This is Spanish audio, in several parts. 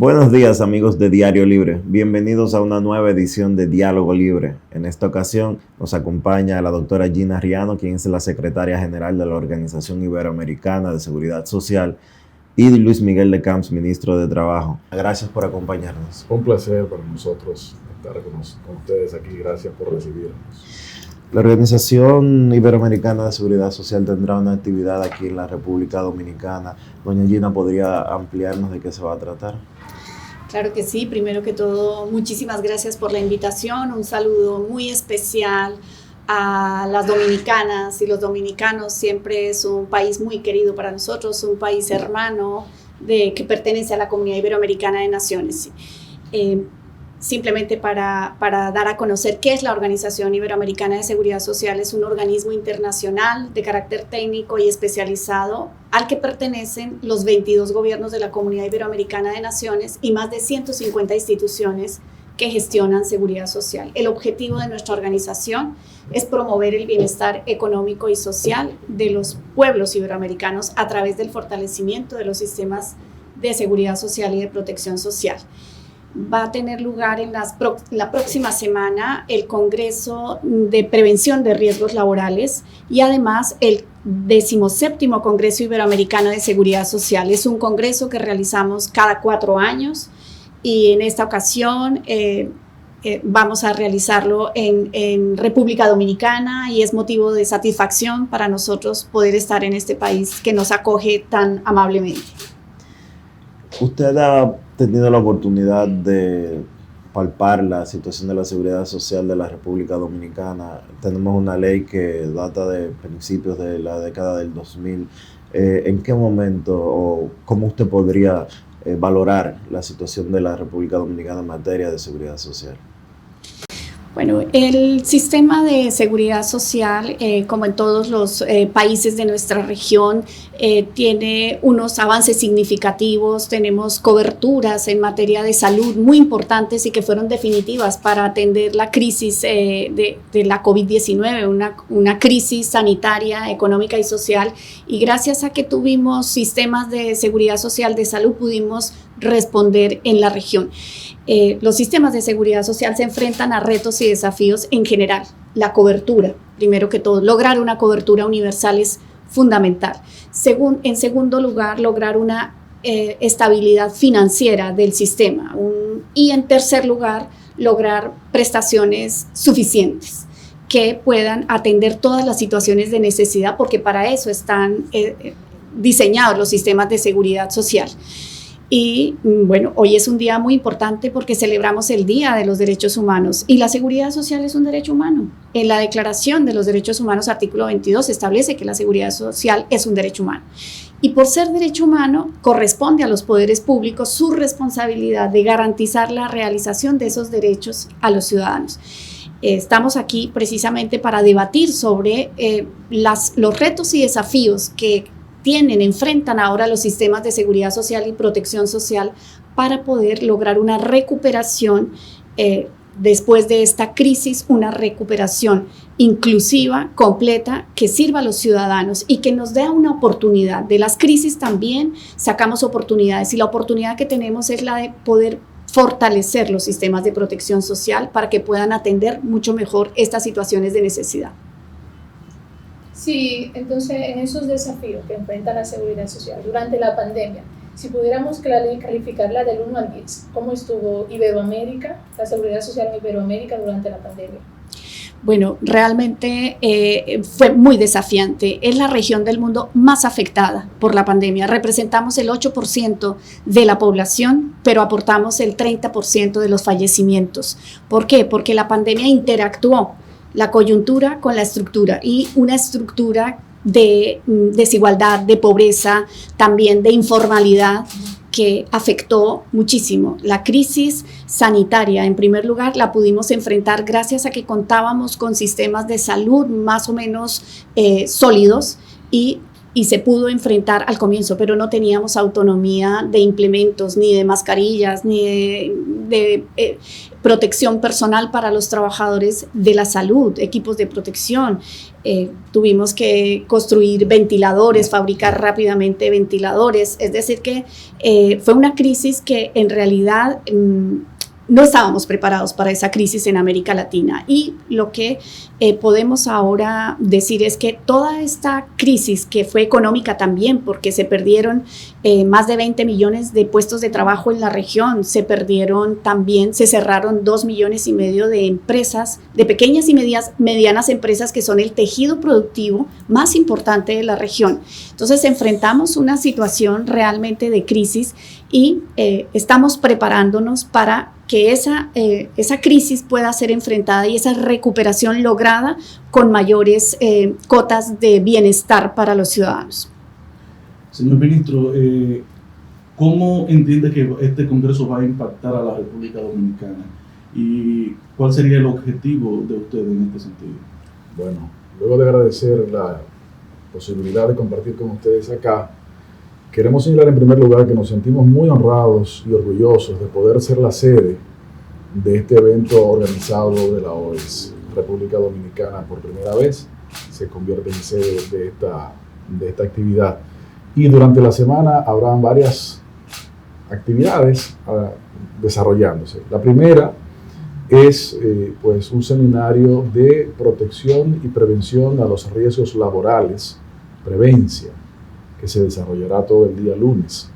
Buenos días amigos de Diario Libre, bienvenidos a una nueva edición de Diálogo Libre. En esta ocasión nos acompaña la doctora Gina Riano, quien es la secretaria general de la Organización Iberoamericana de Seguridad Social, y Luis Miguel de Camps, ministro de Trabajo. Gracias por acompañarnos. Un placer para nosotros estar con ustedes aquí, gracias por recibirnos. La Organización Iberoamericana de Seguridad Social tendrá una actividad aquí en la República Dominicana. Doña Gina, ¿podría ampliarnos de qué se va a tratar? Claro que sí, primero que todo, muchísimas gracias por la invitación, un saludo muy especial a las dominicanas y los dominicanos. Siempre es un país muy querido para nosotros, un país hermano que pertenece a la Comunidad Iberoamericana de Naciones. Simplemente para dar a conocer qué es la Organización Iberoamericana de Seguridad Social, es un organismo internacional de carácter técnico y especializado al que pertenecen los 22 gobiernos de la Comunidad Iberoamericana de Naciones y más de 150 instituciones que gestionan seguridad social. El objetivo de nuestra organización es promover el bienestar económico y social de los pueblos iberoamericanos a través del fortalecimiento de los sistemas de seguridad social y de protección social. Va a tener lugar la próxima semana el Congreso de Prevención de Riesgos Laborales y además el 17º Congreso Iberoamericano de Seguridad Social. Es un congreso que realizamos cada 4 años y en esta ocasión vamos a realizarlo en República Dominicana, y es motivo de satisfacción para nosotros poder estar en este país que nos acoge tan amablemente. Usted ha tenido la oportunidad de palpar la situación de la seguridad social de la República Dominicana. Tenemos una ley que data de principios de la década del 2000. ¿En qué momento o cómo usted podría valorar la situación de la República Dominicana en materia de seguridad social? Bueno, el sistema de seguridad social, como en todos los países de nuestra región, tiene unos avances significativos. Tenemos coberturas en materia de salud muy importantes y que fueron definitivas para atender la crisis de la COVID-19, una crisis sanitaria, económica y social. Y gracias a que tuvimos sistemas de seguridad social, de salud, pudimos responder en la región. Los sistemas de seguridad social se enfrentan a retos y desafíos en general. La cobertura, primero que todo, lograr una cobertura universal es fundamental. En segundo lugar, lograr una estabilidad financiera del sistema. Y en tercer lugar, lograr prestaciones suficientes que puedan atender todas las situaciones de necesidad, porque para eso están diseñados los sistemas de seguridad social. Y bueno, hoy es un día muy importante porque celebramos el Día de los Derechos Humanos, y la seguridad social es un derecho humano. En la Declaración de los Derechos Humanos, artículo 22, establece que la seguridad social es un derecho humano. Y por ser derecho humano, corresponde a los poderes públicos su responsabilidad de garantizar la realización de esos derechos a los ciudadanos. Estamos aquí precisamente para debatir sobre los retos y desafíos que enfrentan ahora los sistemas de seguridad social y protección social para poder lograr una recuperación después de esta crisis, una recuperación inclusiva, completa, que sirva a los ciudadanos y que nos dé una oportunidad. De las crisis también sacamos oportunidades, y la oportunidad que tenemos es la de poder fortalecer los sistemas de protección social para que puedan atender mucho mejor estas situaciones de necesidad. Sí, entonces en esos desafíos que enfrenta la seguridad social durante la pandemia, si pudiéramos calificarla del 1 al 10, ¿cómo estuvo Iberoamérica, la seguridad social en Iberoamérica durante la pandemia? Bueno, realmente fue muy desafiante. Es la región del mundo más afectada por la pandemia. Representamos el 8% de la población, pero aportamos el 30% de los fallecimientos. ¿Por qué? Porque la pandemia interactuó la coyuntura con la estructura, y una estructura de desigualdad, de pobreza, también de informalidad, que afectó muchísimo. La crisis sanitaria, en primer lugar, la pudimos enfrentar gracias a que contábamos con sistemas de salud más o menos sólidos, y y se pudo enfrentar al comienzo, pero no teníamos autonomía de implementos, ni de mascarillas, ni de protección personal para los trabajadores de la salud, equipos de protección. Tuvimos que construir ventiladores, fabricar rápidamente ventiladores, es decir que fue una crisis que en realidad no estábamos preparados para esa crisis en América Latina, y lo que podemos ahora decir es que toda esta crisis, que fue económica también, porque se perdieron más de 20 millones de puestos de trabajo en la región, se cerraron 2,5 millones de empresas, de pequeñas y medianas empresas que son el tejido productivo más importante de la región. Entonces enfrentamos una situación realmente de crisis y estamos preparándonos para que esa crisis pueda ser enfrentada y esa recuperación lograda con mayores cotas de bienestar para los ciudadanos. Señor ministro, ¿cómo entiende que este Congreso va a impactar a la República Dominicana? ¿Y cuál sería el objetivo de usted en este sentido? Bueno, luego de agradecer la posibilidad de compartir con ustedes acá, queremos señalar en primer lugar que nos sentimos muy honrados y orgullosos de poder ser la sede de este evento organizado de la OES. República Dominicana por primera vez se convierte en sede de esta actividad. Y durante la semana habrán varias actividades desarrollándose. La primera es pues un seminario de protección y prevención a los riesgos laborales, Prevencia, que se desarrollará todo el día lunes.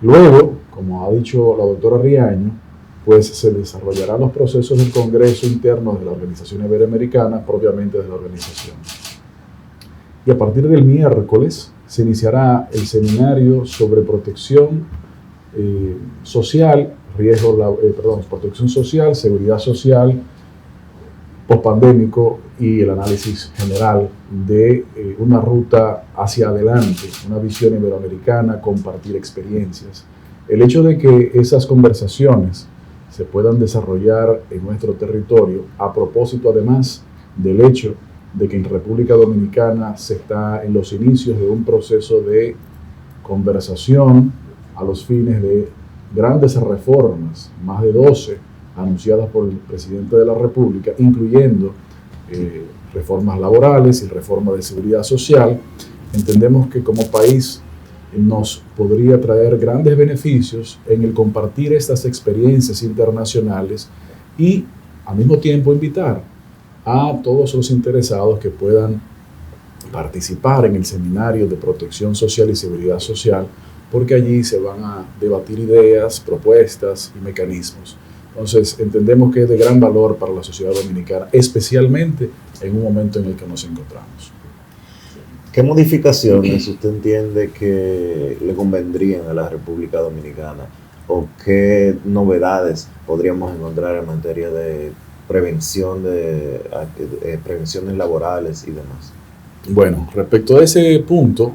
Luego, como ha dicho la doctora Riaño, pues se desarrollarán los procesos del Congreso interno de la Organización Iberoamericana, propiamente de la organización. Y a partir del miércoles se iniciará el seminario sobre protección social, protección social, seguridad social, pospandémico y el análisis general de una ruta hacia adelante, una visión iberoamericana, compartir experiencias. El hecho de que esas conversaciones se puedan desarrollar en nuestro territorio, a propósito además del hecho de que en República Dominicana se está en los inicios de un proceso de conversación a los fines de grandes reformas, más de 12, anunciadas por el presidente de la República, incluyendo reformas laborales y reforma de seguridad social. Entendemos que como país nos podría traer grandes beneficios en el compartir estas experiencias internacionales y al mismo tiempo invitar a todos los interesados que puedan participar en el seminario de protección social y seguridad social, porque allí se van a debatir ideas, propuestas y mecanismos. Entonces, entendemos que es de gran valor para la sociedad dominicana, especialmente en un momento en el que nos encontramos. ¿Qué modificaciones usted entiende que le convendrían a la República Dominicana o qué novedades podríamos encontrar en materia de prevención de prevenciones laborales y demás? Bueno, respecto a ese punto,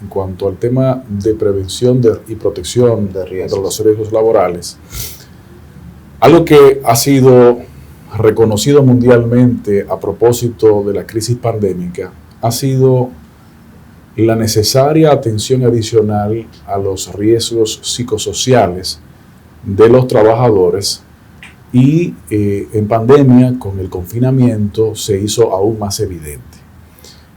en cuanto al tema de prevención y protección de los riesgos laborales, algo que ha sido reconocido mundialmente a propósito de la crisis pandémica ha sido la necesaria atención adicional a los riesgos psicosociales de los trabajadores y en pandemia, con el confinamiento, se hizo aún más evidente.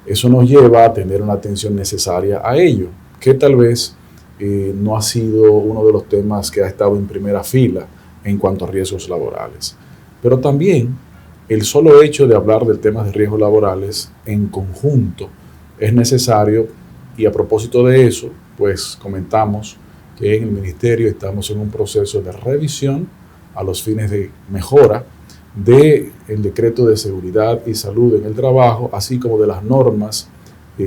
Eso nos lleva a tener una atención necesaria a ello, que tal vez no ha sido uno de los temas que ha estado en primera fila en cuanto a riesgos laborales. Pero también el solo hecho de hablar del tema de riesgos laborales en conjunto es necesario, y a propósito de eso, pues comentamos que en el Ministerio estamos en un proceso de revisión a los fines de mejora del decreto de seguridad y salud en el trabajo, así como de las normas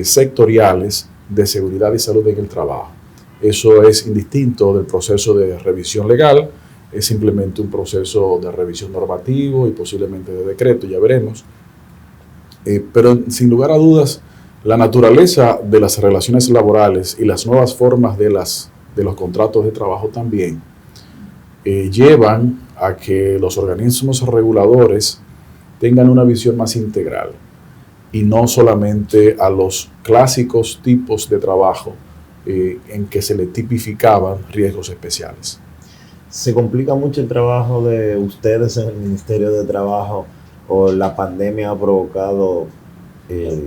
sectoriales de seguridad y salud en el trabajo. Eso es indistinto del proceso de revisión legal, es simplemente un proceso de revisión normativo y posiblemente de decreto, ya veremos. Pero sin lugar a dudas, la naturaleza de las relaciones laborales y las nuevas formas de los contratos de trabajo también llevan a que los organismos reguladores tengan una visión más integral. y no solamente a los clásicos tipos de trabajo en que se le tipificaban riesgos especiales. ¿Se complica mucho el trabajo de ustedes en el Ministerio de Trabajo o la pandemia ha provocado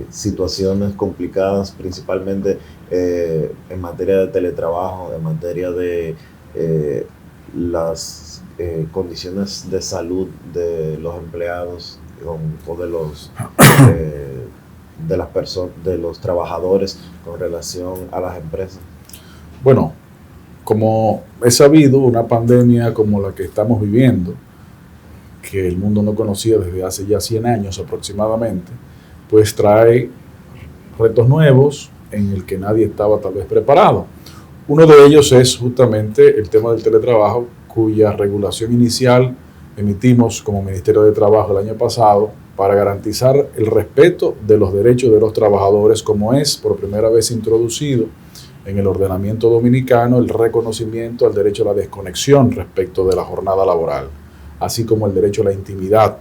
situaciones complicadas, principalmente en materia de teletrabajo, en materia de las condiciones de salud de los empleados o de las personas, de los trabajadores con relación a las empresas? Bueno, como es sabido, una pandemia como la que estamos viviendo, que el mundo no conocía desde hace ya 100 años aproximadamente, pues trae retos nuevos en el que nadie estaba tal vez preparado. Uno de ellos es justamente el tema del teletrabajo, cuya regulación inicial emitimos como Ministerio de Trabajo el año pasado para garantizar el respeto de los derechos de los trabajadores, como es por primera vez introducido en el ordenamiento dominicano el reconocimiento al derecho a la desconexión respecto de la jornada laboral, así como el derecho a la intimidad.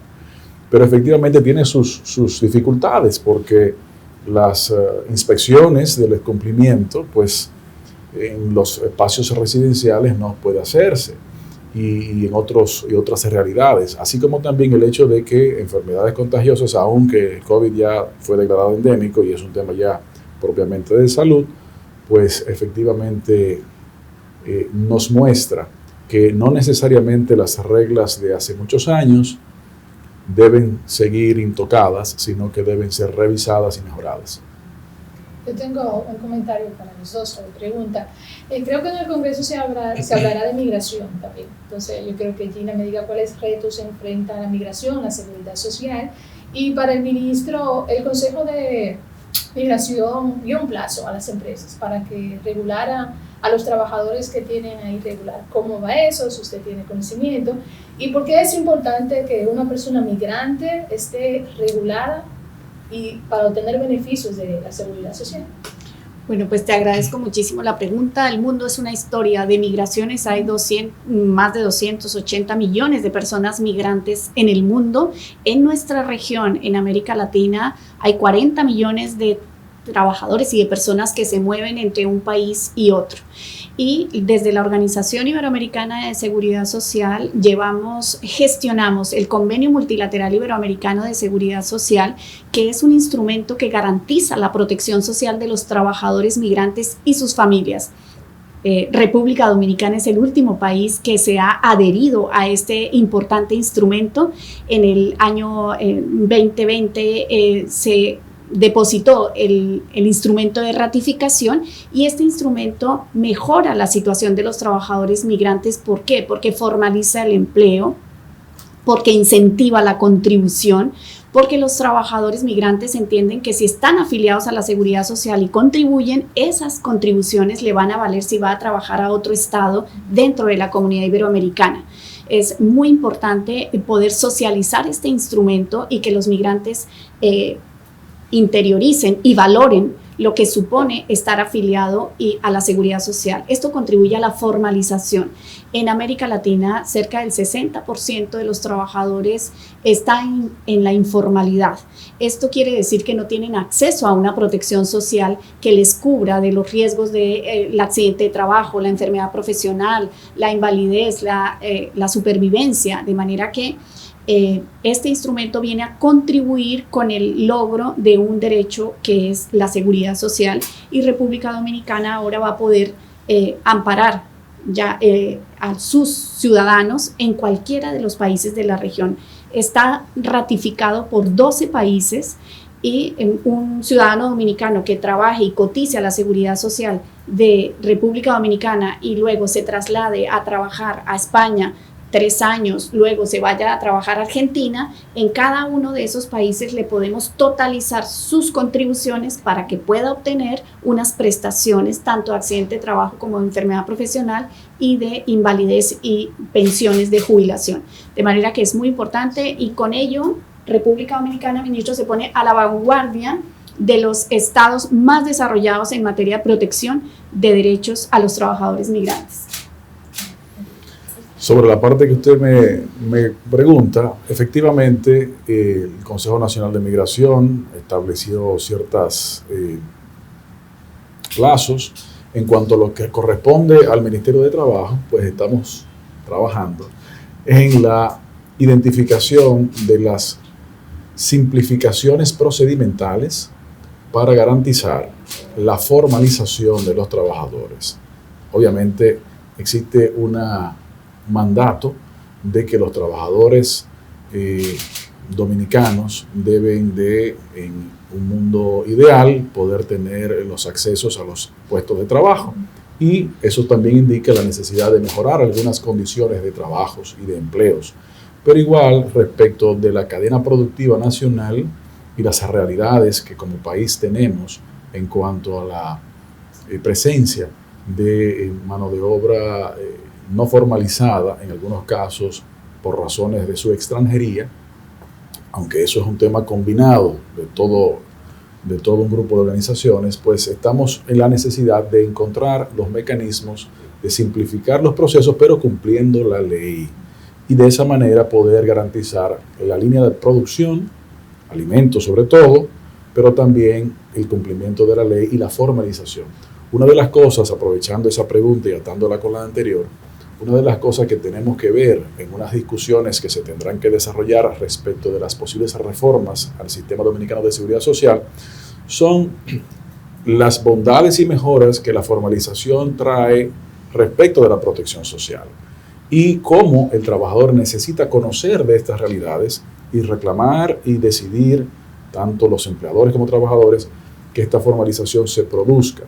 Pero efectivamente tiene sus dificultades, porque las inspecciones del cumplimiento, pues en los espacios residenciales no puede hacerse, y en otras realidades, así como también el hecho de que enfermedades contagiosas, aunque el COVID ya fue declarado endémico y es un tema ya propiamente de salud, pues efectivamente nos muestra que no necesariamente las reglas de hace muchos años deben seguir intocadas, sino que deben ser revisadas y mejoradas. Yo tengo un comentario para los dos, una pregunta. Creo que en el Congreso se hablará de migración también. Entonces, yo creo que Gina me diga cuáles retos se enfrenta la migración, la seguridad social. Y para el ministro, el Consejo de Migración dio un plazo a las empresas para que regulara a los trabajadores que tienen ahí regular. ¿Cómo va eso? Si usted tiene conocimiento. ¿Y por qué es importante que una persona migrante esté regulada y para obtener beneficios de la seguridad social? Bueno, pues te agradezco muchísimo la pregunta. El mundo es una historia de migraciones. Hay más de 280 millones de personas migrantes en el mundo. En nuestra región, en América Latina, hay 40 millones de trabajadores y de personas que se mueven entre un país y otro. Y desde la Organización Iberoamericana de Seguridad Social gestionamos el Convenio Multilateral Iberoamericano de Seguridad Social, que es un instrumento que garantiza la protección social de los trabajadores migrantes y sus familias. República Dominicana es el último país que se ha adherido a este importante instrumento. En el año 2020 se depositó el instrumento de ratificación, y este instrumento mejora la situación de los trabajadores migrantes. ¿Por qué? Porque formaliza el empleo, porque incentiva la contribución, porque los trabajadores migrantes entienden que si están afiliados a la seguridad social y contribuyen, esas contribuciones le van a valer si va a trabajar a otro estado dentro de la comunidad iberoamericana. Es muy importante poder socializar este instrumento y que los migrantes interioricen y valoren lo que supone estar afiliado a la seguridad social. Esto contribuye a la formalización. En América Latina, cerca del 60% de los trabajadores están en la informalidad. Esto quiere decir que no tienen acceso a una protección social que les cubra de los riesgos del accidente de trabajo, la enfermedad profesional, la invalidez, la supervivencia, de manera que este instrumento viene a contribuir con el logro de un derecho que es la seguridad social, y República Dominicana ahora va a poder amparar ya a sus ciudadanos en cualquiera de los países de la región. Está ratificado por 12 países, y un ciudadano dominicano que trabaje y cotice a la seguridad social de República Dominicana y luego se traslade a trabajar a España 3 años, luego se vaya a trabajar a Argentina, en cada uno de esos países le podemos totalizar sus contribuciones para que pueda obtener unas prestaciones, tanto de accidente de trabajo como de enfermedad profesional, y de invalidez y pensiones de jubilación. De manera que es muy importante, y con ello República Dominicana, ministro, se pone a la vanguardia de los estados más desarrollados en materia de protección de derechos a los trabajadores migrantes. Sobre la parte que usted me pregunta, efectivamente el Consejo Nacional de Migración estableció ciertos plazos. En cuanto a lo que corresponde al Ministerio de Trabajo, pues estamos trabajando en la identificación de las simplificaciones procedimentales para garantizar la formalización de los trabajadores. Obviamente existe un mandato de que los trabajadores dominicanos deben de, en un mundo ideal, poder tener los accesos a los puestos de trabajo. Y eso también indica la necesidad de mejorar algunas condiciones de trabajos y de empleos. Pero igual, respecto de la cadena productiva nacional y las realidades que como país tenemos en cuanto a la presencia de mano de obra no formalizada, en algunos casos por razones de su extranjería, aunque eso es un tema combinado de todo un grupo de organizaciones, pues estamos en la necesidad de encontrar los mecanismos de simplificar los procesos, pero cumpliendo la ley. Y de esa manera poder garantizar la línea de producción, alimentos sobre todo, pero también el cumplimiento de la ley y la formalización. Una de las cosas, aprovechando esa pregunta y atándola con la anterior, una de las cosas que tenemos que ver en unas discusiones que se tendrán que desarrollar respecto de las posibles reformas al sistema dominicano de seguridad social son las bondades y mejoras que la formalización trae respecto de la protección social y cómo el trabajador necesita conocer de estas realidades y reclamar y decidir, tanto los empleadores como trabajadores, que esta formalización se produzca.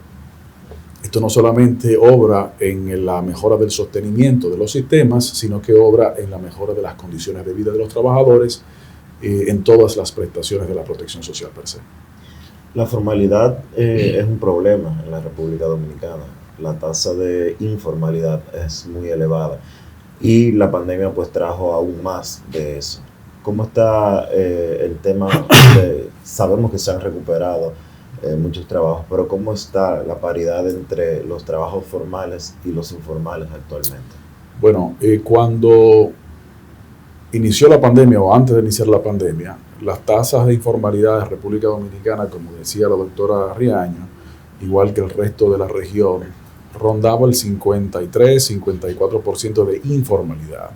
Esto no solamente obra en la mejora del sostenimiento de los sistemas, sino que obra en la mejora de las condiciones de vida de los trabajadores en todas las prestaciones de la protección social per se. La formalidad es un problema en la República Dominicana. La tasa de informalidad es muy elevada y la pandemia pues trajo aún más de eso. ¿Cómo está el tema? Sabemos que se han recuperado muchos trabajos, pero ¿cómo está la paridad entre los trabajos formales y los informales actualmente? Bueno, cuando inició la pandemia o antes de iniciar la pandemia, las tasas de informalidad de República Dominicana, como decía la doctora Riaño, igual que el resto de la región, rondaba el 53-54% de informalidad.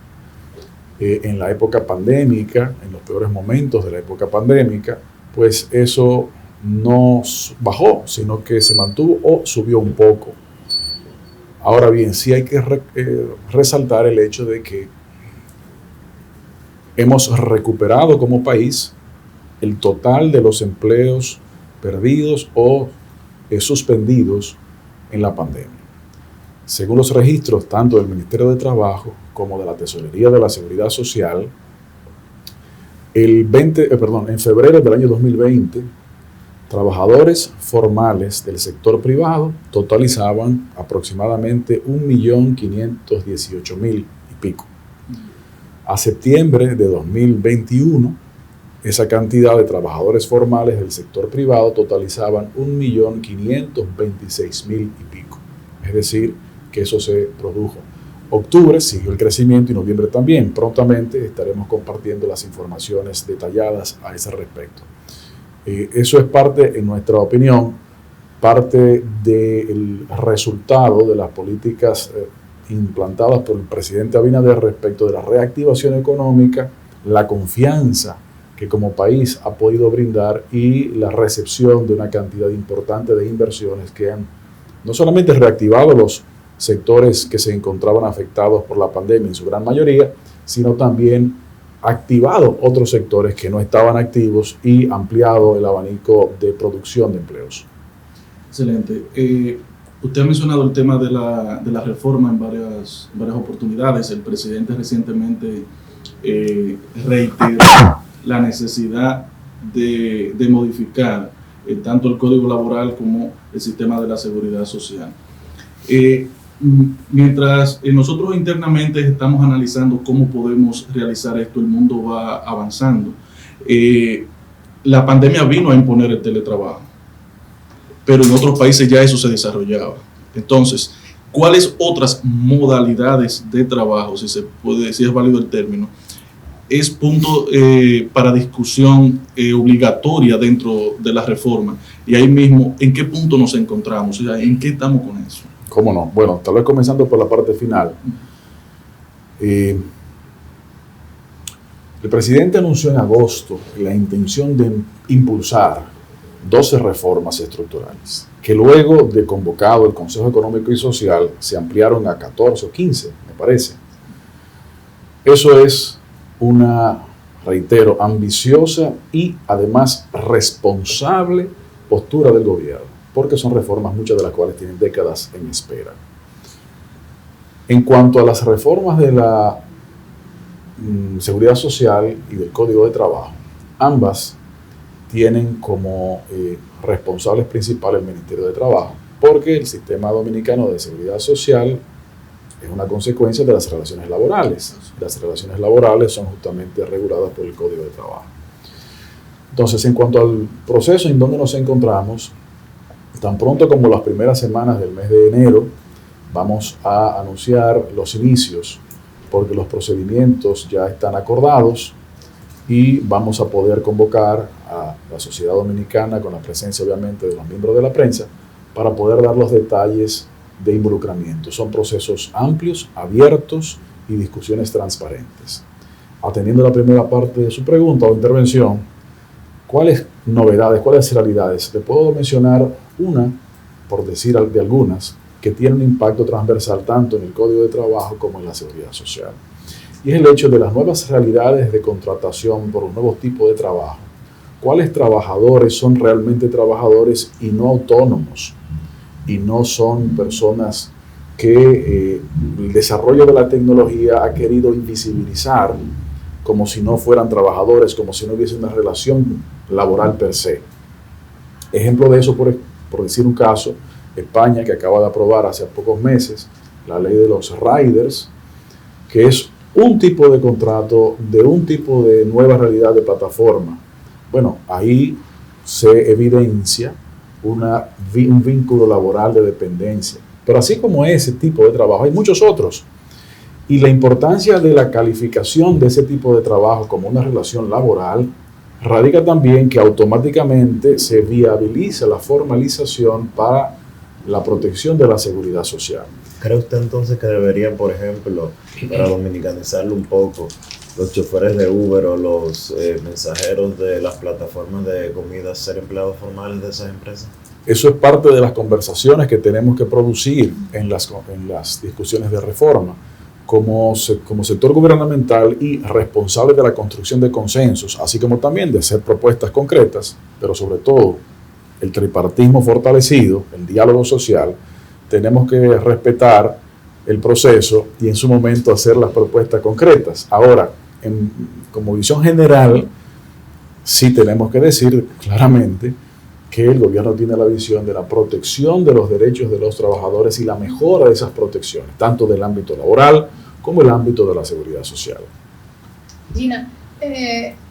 En la época pandémica, en los peores momentos de la época pandémica, pues eso no bajó, sino que se mantuvo o subió un poco. Ahora bien, sí hay que resaltar el hecho de que hemos recuperado como país el total de los empleos perdidos o suspendidos en la pandemia. Según los registros tanto del Ministerio de Trabajo como de la Tesorería de la Seguridad Social, en febrero del año 2020, trabajadores formales del sector privado totalizaban aproximadamente 1.518.000 y pico. A septiembre de 2021, esa cantidad de trabajadores formales del sector privado totalizaban 1.526.000 y pico. Es decir, que eso se produjo. Octubre siguió el crecimiento y noviembre también. Prontamente estaremos compartiendo las informaciones detalladas a ese respecto. Eso es parte, en nuestra opinión, parte del resultado de las políticas implantadas por el presidente Abinader respecto de la reactivación económica, la confianza que como país ha podido brindar y la recepción de una cantidad importante de inversiones que han no solamente reactivado los sectores que se encontraban afectados por la pandemia en su gran mayoría, sino también activado otros sectores que no estaban activos y ampliado el abanico de producción de empleos. Excelente. Usted ha mencionado el tema de la reforma en varias oportunidades. El presidente recientemente reiteró la necesidad de modificar tanto el Código Laboral como el sistema de la seguridad social. Mientras nosotros internamente estamos analizando cómo podemos realizar esto, el mundo va avanzando. La pandemia vino a imponer el teletrabajo, pero en otros países ya eso se desarrollaba. Entonces, ¿cuáles otras modalidades de trabajo, si se puede, si es válido el término, es punto para discusión obligatoria dentro de la reforma? Y ahí mismo, ¿en qué punto nos encontramos? O sea, ¿en qué estamos con eso? ¿Cómo no? Bueno, tal vez comenzando por la parte final. El presidente anunció en agosto la intención de impulsar 12 reformas estructurales, que luego de convocado el Consejo Económico y Social se ampliaron a 14 o 15, me parece. Eso es una, reitero, ambiciosa y además responsable postura del gobierno, porque son reformas, muchas de las cuales tienen décadas en espera. En cuanto a las reformas de la Seguridad Social y del Código de Trabajo, ambas tienen como responsables principales el Ministerio de Trabajo, porque el sistema dominicano de seguridad social es una consecuencia de las relaciones laborales. Las relaciones laborales son justamente reguladas por el Código de Trabajo. Entonces, en cuanto al proceso en donde nos encontramos, tan pronto como las primeras semanas del mes de enero, vamos a anunciar los inicios, porque los procedimientos ya están acordados y vamos a poder convocar a la sociedad dominicana, con la presencia obviamente de los miembros de la prensa, para poder dar los detalles de involucramiento. Son procesos amplios, abiertos y discusiones transparentes. Atendiendo la primera parte de su pregunta o intervención, ¿cuáles novedades, cuáles realidades? Le puedo mencionar una, por decir de algunas, que tiene un impacto transversal tanto en el Código de Trabajo como en la Seguridad Social. Y es el hecho de las nuevas realidades de contratación por los nuevos tipos de trabajo. ¿Cuáles trabajadores son realmente trabajadores y no autónomos? Y no son personas que el desarrollo de la tecnología ha querido invisibilizar como si no fueran trabajadores, como si no hubiese una relación laboral per se. Ejemplo de eso, por decir un caso, España, que acaba de aprobar hace pocos meses la ley de los riders, que es un tipo de contrato de un tipo de nueva realidad de plataforma. Bueno, ahí se evidencia un vínculo laboral de dependencia. Pero así como ese tipo de trabajo, hay muchos otros. Y la importancia de la calificación de ese tipo de trabajo como una relación laboral radica también que automáticamente se viabiliza la formalización para la protección de la seguridad social. ¿Cree usted entonces que deberían, por ejemplo, para dominicanizarlo un poco, los choferes de Uber o los mensajeros de las plataformas de comida ser empleados formales de esas empresas? Eso es parte de las conversaciones que tenemos que producir en las discusiones de reforma. Como sector gubernamental y responsable de la construcción de consensos, así como también de hacer propuestas concretas, pero sobre todo el tripartismo fortalecido, el diálogo social, tenemos que respetar el proceso y en su momento hacer las propuestas concretas. Ahora, como visión general, sí tenemos que decir claramente que el gobierno tiene la visión de la protección de los derechos de los trabajadores y la mejora de esas protecciones, tanto del ámbito laboral como el ámbito de la seguridad social. Gina,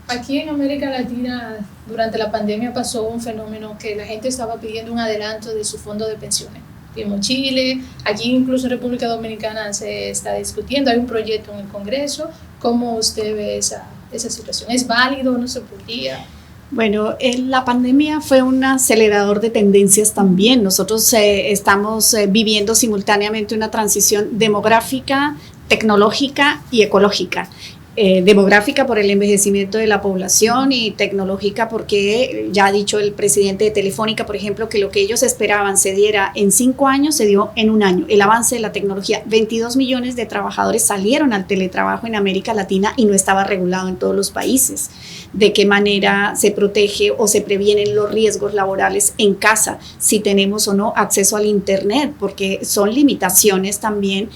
aquí en América Latina durante la pandemia pasó un fenómeno que la gente estaba pidiendo un adelanto de su fondo de pensiones. Vimos Chile, aquí incluso en República Dominicana se está discutiendo, hay un proyecto en el Congreso. ¿Cómo usted ve esa situación? ¿Es válido o no se podría? Bueno, la pandemia fue un acelerador de tendencias también. Nosotros estamos viviendo simultáneamente una transición demográfica, tecnológica y ecológica. Demográfica por el envejecimiento de la población y tecnológica porque ya ha dicho el presidente de Telefónica, por ejemplo, que lo que ellos esperaban se diera en 5 años, se dio en 1 año. El avance de la tecnología, 22 millones de trabajadores salieron al teletrabajo en América Latina y no estaba regulado en todos los países. De qué manera se protege o se previenen los riesgos laborales en casa, si tenemos o no acceso al internet, porque son limitaciones también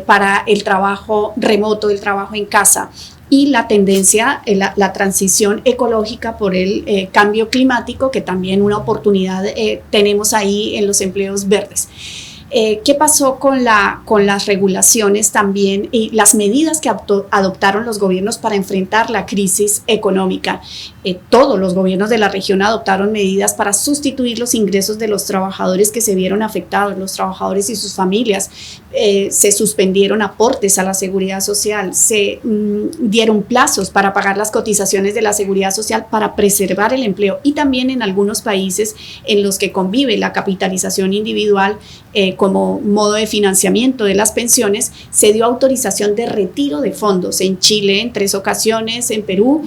para el trabajo remoto, el trabajo en casa. Y la tendencia, la transición ecológica por el cambio climático, que también una oportunidad tenemos ahí en los empleos verdes. ¿Qué pasó con las regulaciones también y las medidas que adoptaron los gobiernos para enfrentar la crisis económica? Todos los gobiernos de la región adoptaron medidas para sustituir los ingresos de los trabajadores que se vieron afectados, los trabajadores y sus familias. Se suspendieron aportes a la seguridad social, se dieron plazos para pagar las cotizaciones de la seguridad social para preservar el empleo, y también en algunos países en los que convive la capitalización individual como modo de financiamiento de las pensiones, se dio autorización de retiro de fondos. En Chile en 3 ocasiones, en Perú,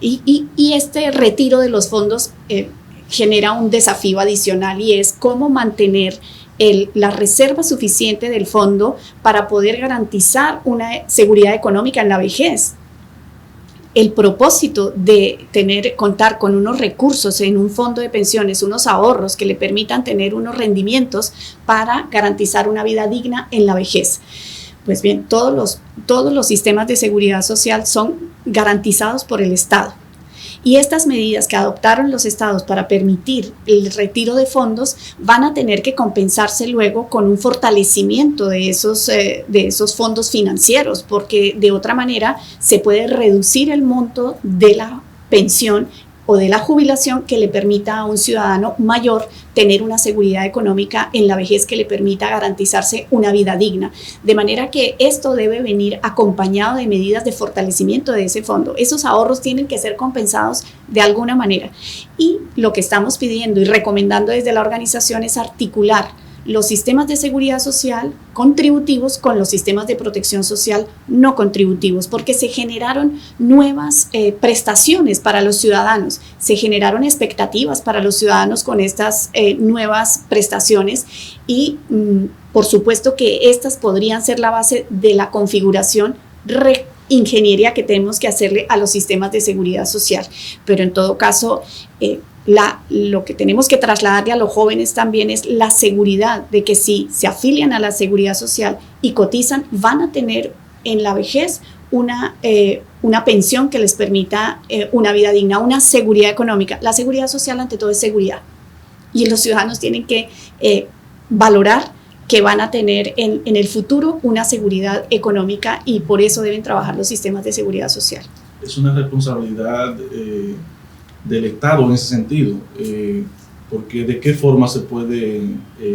y este retiro de los fondos genera un desafío adicional, y es cómo mantener la reserva suficiente del fondo para poder garantizar una seguridad económica en la vejez. El propósito de contar con unos recursos en un fondo de pensiones, unos ahorros que le permitan tener unos rendimientos para garantizar una vida digna en la vejez. Pues bien, todos los sistemas de seguridad social son garantizados por el Estado. Y estas medidas que adoptaron los estados para permitir el retiro de fondos van a tener que compensarse luego con un fortalecimiento de esos fondos financieros, porque de otra manera se puede reducir el monto de la pensión o de la jubilación que le permita a un ciudadano mayor tener una seguridad económica en la vejez que le permita garantizarse una vida digna. De manera que esto debe venir acompañado de medidas de fortalecimiento de ese fondo. Esos ahorros tienen que ser compensados de alguna manera. Y lo que estamos pidiendo y recomendando desde la organización es articular los sistemas de seguridad social contributivos con los sistemas de protección social no contributivos, porque se generaron nuevas prestaciones para los ciudadanos, se generaron expectativas para los ciudadanos con estas nuevas prestaciones, y por supuesto que estas podrían ser la base de la configuración ingeniería que tenemos que hacerle a los sistemas de seguridad social. Pero en todo caso, lo que tenemos que trasladarle a los jóvenes también es la seguridad de que si se afilian a la seguridad social y cotizan, van a tener en la vejez una pensión que les permita una vida digna, una seguridad económica. La seguridad social ante todo es seguridad, y los ciudadanos tienen que valorar que van a tener en el futuro una seguridad económica, y por eso deben trabajar los sistemas de seguridad social. Es una responsabilidad del Estado en ese sentido, porque de qué forma se puede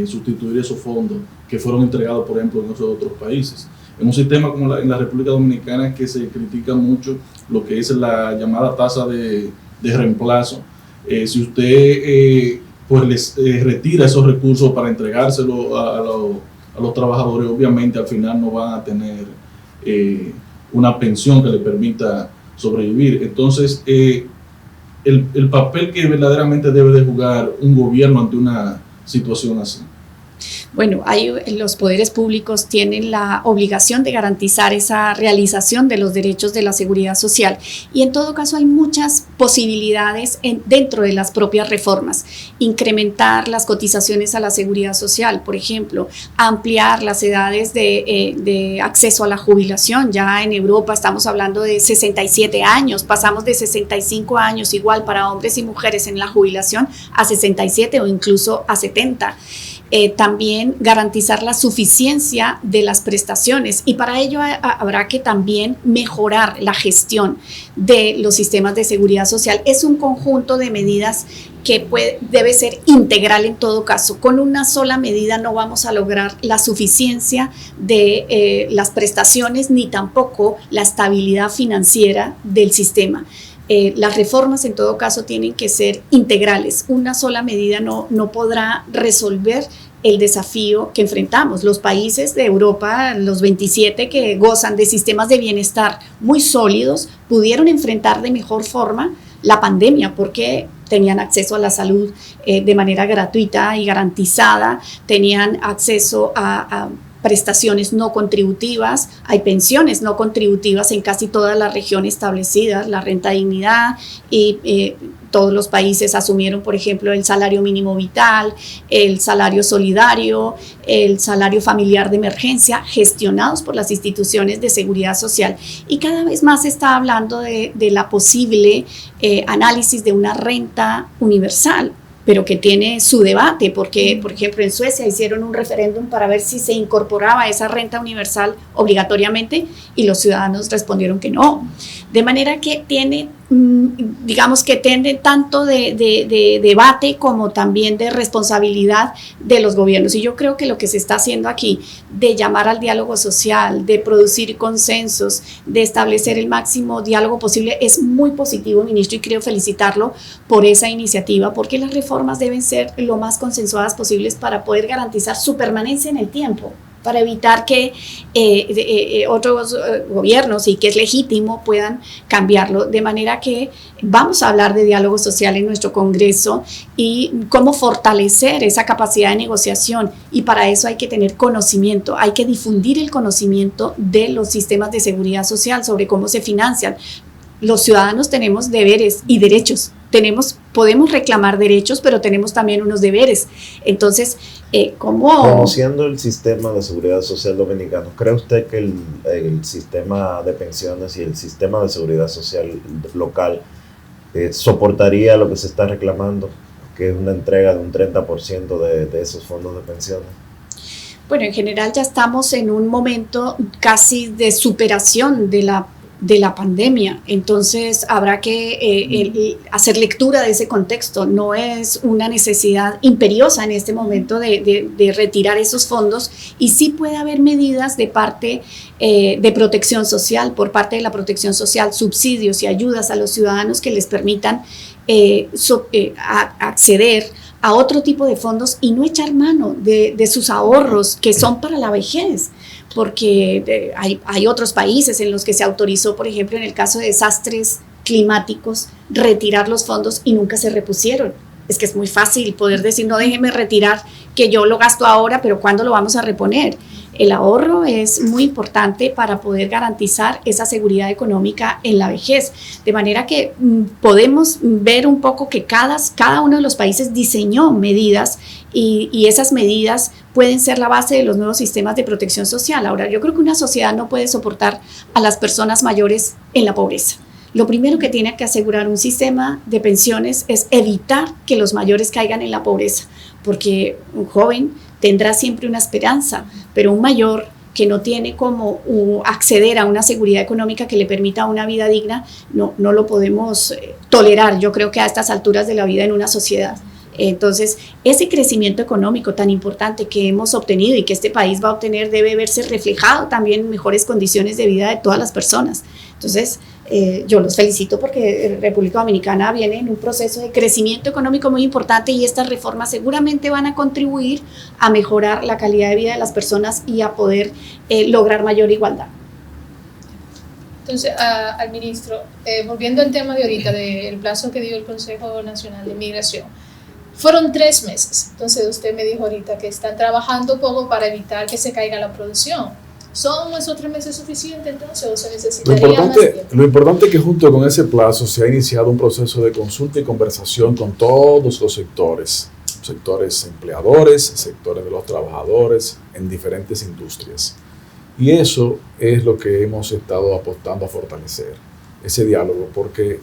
sustituir esos fondos que fueron entregados, por ejemplo, en otros países. En un sistema como en la República Dominicana, que se critica mucho lo que es la llamada tasa de reemplazo. Si usted pues les retira esos recursos para entregárselo a los trabajadores, obviamente al final no van a tener una pensión que le permita sobrevivir. Entonces, el papel que verdaderamente debe de jugar un gobierno ante una situación así. Bueno, los poderes públicos tienen la obligación de garantizar esa realización de los derechos de la seguridad social, y en todo caso hay muchas posibilidades dentro de las propias reformas. Incrementar las cotizaciones a la seguridad social, por ejemplo, ampliar las edades de acceso a la jubilación. Ya en Europa estamos hablando de 67 años, pasamos de 65 años igual para hombres y mujeres en la jubilación a 67 o incluso a 70. También garantizar la suficiencia de las prestaciones, y para ello habrá que también mejorar la gestión de los sistemas de seguridad social. Es un conjunto de medidas que debe ser integral en todo caso. Con una sola medida no vamos a lograr la suficiencia de las prestaciones ni tampoco la estabilidad financiera del sistema. Las reformas en todo caso tienen que ser integrales. Una sola medida no podrá resolver el desafío que enfrentamos. Los países de Europa, los 27 que gozan de sistemas de bienestar muy sólidos, pudieron enfrentar de mejor forma la pandemia porque tenían acceso a la salud de manera gratuita y garantizada, tenían acceso a prestaciones no contributivas, hay pensiones no contributivas en casi todas las regiones establecidas, la renta dignidad, y todos los países asumieron, por ejemplo, el salario mínimo vital, el salario solidario, el salario familiar de emergencia, gestionados por las instituciones de seguridad social. Y cada vez más se está hablando de la posible análisis de una renta universal, pero que tiene su debate, porque, por ejemplo, en Suecia hicieron un referéndum para ver si se incorporaba esa renta universal obligatoriamente y los ciudadanos respondieron que no. De manera que tiene, digamos que tiene tanto de debate como también de responsabilidad de los gobiernos. Y yo creo que lo que se está haciendo aquí, de llamar al diálogo social, de producir consensos, de establecer el máximo diálogo posible, es muy positivo, ministro, y quiero felicitarlo por esa iniciativa, porque las reformas deben ser lo más consensuadas posibles para poder garantizar su permanencia en el tiempo, para evitar que otros gobiernos, y que es legítimo, puedan cambiarlo. De manera que vamos a hablar de diálogo social en nuestro Congreso y cómo fortalecer esa capacidad de negociación, y para eso hay que tener conocimiento, hay que difundir el conocimiento de los sistemas de seguridad social, sobre cómo se financian. Los ciudadanos tenemos deberes y derechos. Podemos reclamar derechos, pero tenemos también unos deberes. Entonces, conociendo el sistema de seguridad social dominicano, ¿cree usted que el sistema de pensiones y el sistema de seguridad social local soportaría lo que se está reclamando, que es una entrega de un 30% de esos fondos de pensiones? Bueno, en general ya estamos en un momento casi de superación de la pandemia, entonces habrá que hacer lectura de ese contexto. No es una necesidad imperiosa en este momento de retirar esos fondos, y sí puede haber medidas de parte de protección social, por parte de la protección social, subsidios y ayudas a los ciudadanos que les permitan acceder a otro tipo de fondos y no echar mano de sus ahorros que son para la vejez. Porque hay otros países en los que se autorizó, por ejemplo, en el caso de desastres climáticos, retirar los fondos y nunca se repusieron. Es que es muy fácil poder decir, no, déjeme retirar, que yo lo gasto ahora, pero ¿cuándo lo vamos a reponer? El ahorro es muy importante para poder garantizar esa seguridad económica en la vejez. De manera que podemos ver un poco que cada uno de los países diseñó medidas, y esas medidas pueden ser la base de los nuevos sistemas de protección social. Ahora, yo creo que una sociedad no puede soportar a las personas mayores en la pobreza. Lo primero que tiene que asegurar un sistema de pensiones es evitar que los mayores caigan en la pobreza, porque un joven tendrá siempre una esperanza, pero un mayor que no tiene cómo acceder a una seguridad económica que le permita una vida digna, no lo podemos tolerar, yo creo que a estas alturas de la vida en una sociedad. Entonces, ese crecimiento económico tan importante que hemos obtenido y que este país va a obtener debe verse reflejado también en mejores condiciones de vida de todas las personas. Entonces, yo los felicito porque República Dominicana viene en un proceso de crecimiento económico muy importante, y estas reformas seguramente van a contribuir a mejorar la calidad de vida de las personas y a poder lograr mayor igualdad. Entonces, al ministro, volviendo al tema de ahorita, del plazo que dio el Consejo Nacional de Migración, fueron 3 meses. Entonces, usted me dijo ahorita que están trabajando como para evitar que se caiga la producción. ¿Son esos 3 meses suficientes entonces o se necesitaría más tiempo? Lo importante es que junto con ese plazo se ha iniciado un proceso de consulta y conversación con todos los sectores empleadores, sectores de los trabajadores en diferentes industrias. Y eso es lo que hemos estado apostando a fortalecer, ese diálogo, porque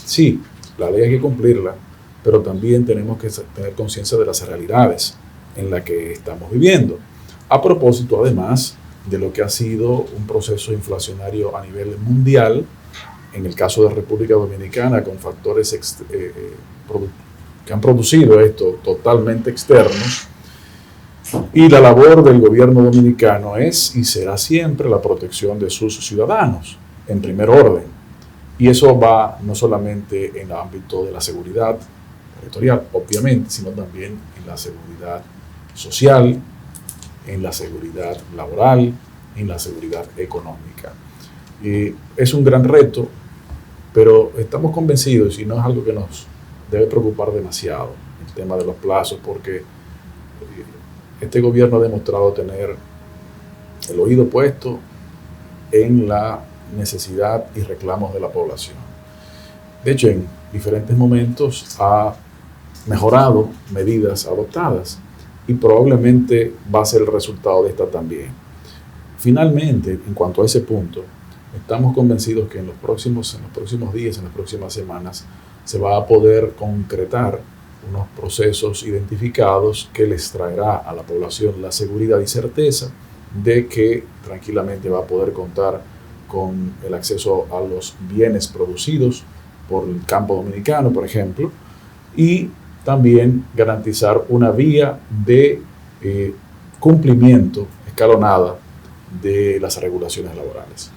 sí, la ley hay que cumplirla, pero también tenemos que tener conciencia de las realidades en las que estamos viviendo. A propósito, además, de lo que ha sido un proceso inflacionario a nivel mundial, en el caso de República Dominicana, con factores que han producido esto totalmente externos, y la labor del gobierno dominicano es y será siempre la protección de sus ciudadanos, en primer orden. Y eso va no solamente en el ámbito de la seguridad territorial, obviamente, sino también en la seguridad social, en la seguridad laboral, en la seguridad económica. Es un gran reto, pero estamos convencidos, y no es algo que nos debe preocupar demasiado, el tema de los plazos, porque este gobierno ha demostrado tener el oído puesto en la necesidad y reclamos de la población. De hecho, en diferentes momentos ha mejorado medidas adoptadas, y probablemente va a ser el resultado de esta también. Finalmente, en cuanto a ese punto, estamos convencidos que en los próximos días, en las próximas semanas, se va a poder concretar unos procesos identificados que les traerá a la población la seguridad y certeza de que tranquilamente va a poder contar con el acceso a los bienes producidos por el campo dominicano, por ejemplo, y también garantizar una vía de cumplimiento escalonada de las regulaciones laborales.